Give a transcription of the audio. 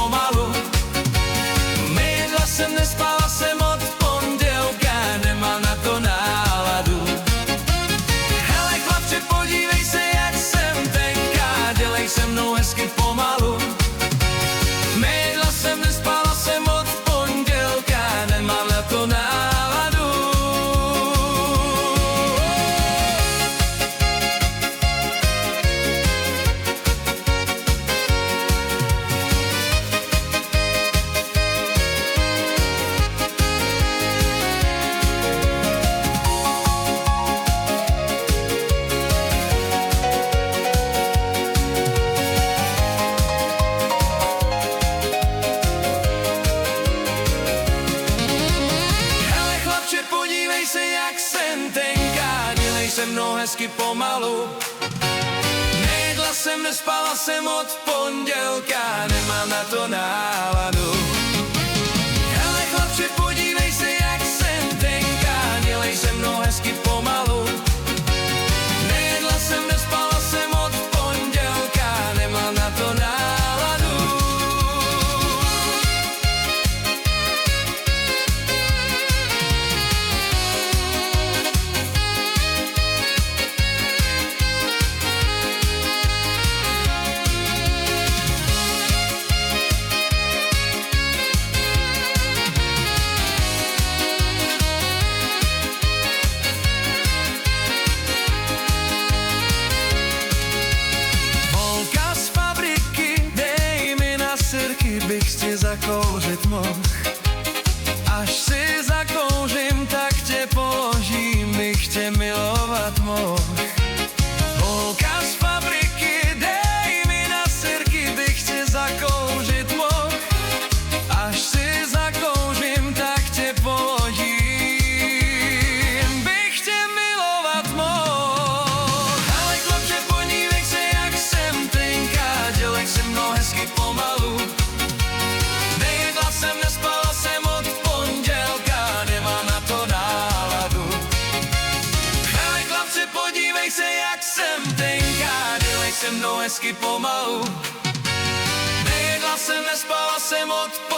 pomalu. Nejedla jsem, nespala jsem od pondělka, nemám na to náladu. Hele chlapče, podívej se, jak jsem tenká, dělej se mnou hezky pomalu. Nejedla jsem, nespala jsem od pondělka, nemám na to náladu. Podívej se, jak jsem tenká, dělej se mnou hezky pomalu. Nejedla jsem, nespala jsem od pondělka, nemám na to náladu. Hele chlapče, podívej se, jak jsem tenká, dělej se mnou hezky pomalu. Nejedla jsem, nespala jsem od pondělka, nemám na to náladu. Bych tě zakouřit mohl. Až si zakouřím, tak tě položím, bych tě milovat mohl. Holka z fabriky, dej mi na sirky, bych tě zakouřit mohl. Až si zakouřím, tak tě položím, bych tě milovat mohl. Ale chlapče, podívej se, jak jsem tenká, dělej se mnou hezky pomalu. Nespala jsem od pondělka, nemám na to náladu. Hele chlapče, podívej se, jak jsem tenká, dělej se mnou hezky pomalu. Nejedla jsem, nespala jsem od pondělka.